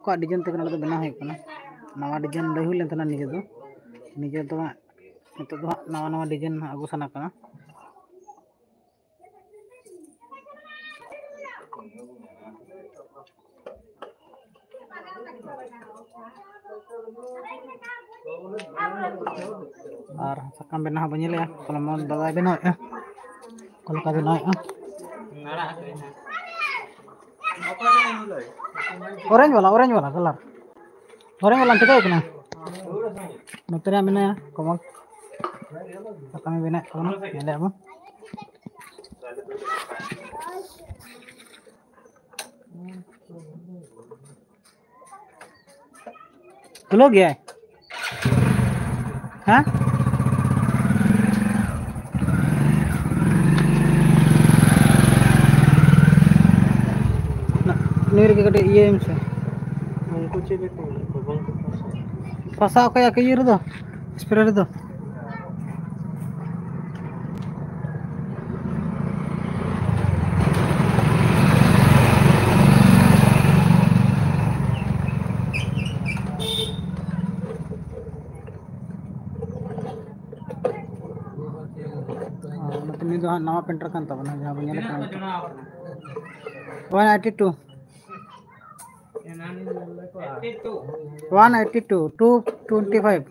को डिजाइन तक ना बना है नवा डिजाइन लय हुई लेना निजे तो नित नवा नवा डिजाइन आगू सना का और sakam benaw banyak ya kalau mau bawa benaw ya kalau kau benaw ya orange wala color orange wala tiga itu na nutria mana ya komal sakam benaw komal ada apa खुलो गया है हाँ नीर के कटे ये से कुछ भी फसा का के ये रे दो स्प्रे रे दो ini tuh nama printer kan tahu nah jawabnya kan 182 225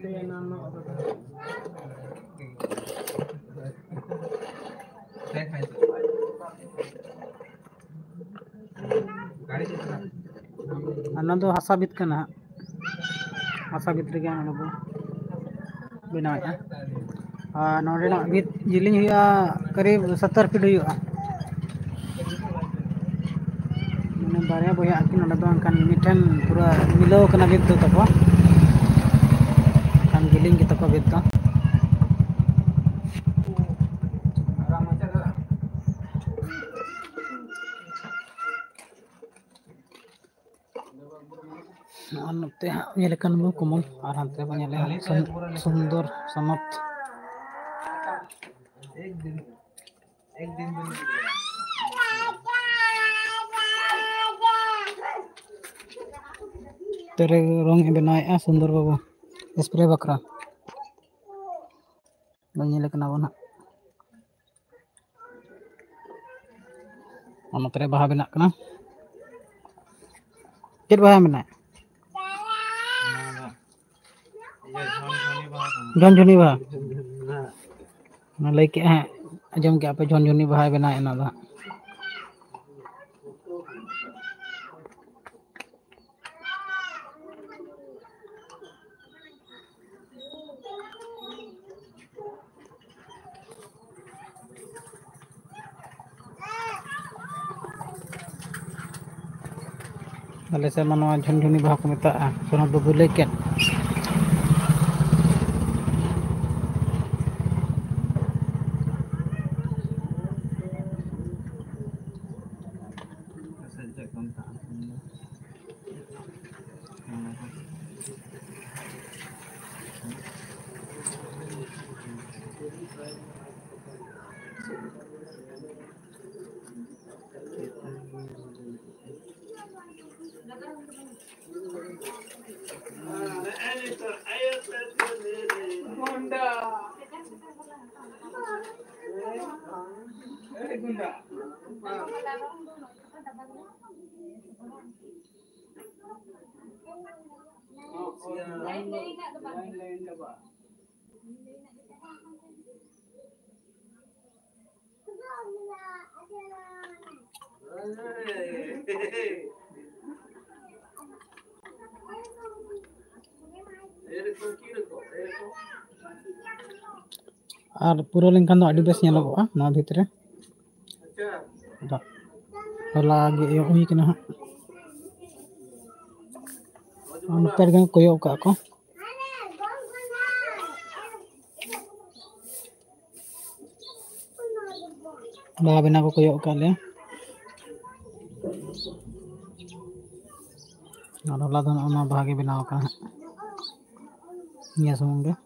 ana tuh hasa bit kana hasa bit rege ana bu benaw ya नोड़े बीत जिलिंग हुआ करीब 70 फीट हुआ मैंने बारे बोया कि नोड़े दो अंकन मिठन पूरा मिलो कना बीत तो तको kan जिलिंग की तको बीत तो नोते ये लेकिन वो कोमल और हंते बने सुंदर समाप्त एक दिन तेरे रंग बनाया सुंदर बाबू स्प्रे बकरा बनी लेकिन अब ना हम तेरे बाहा बना करना कित बाहा बना झुनझुनी बाहा ना लेके हैं अजम के आप झुनझुनी बाहा बनाए ना दा अले से मनवा झुनझुनी बाहा को मेता सोना बाबू लेके और पूरा लेकिन तो अड़ी बेस नेलोगोआ ना भितरे होला गे हुई कना नोतर गन कोयो का को बाहा बना को कोयो का ले और होला दन ओना भागे बनाव का निया सुमंगे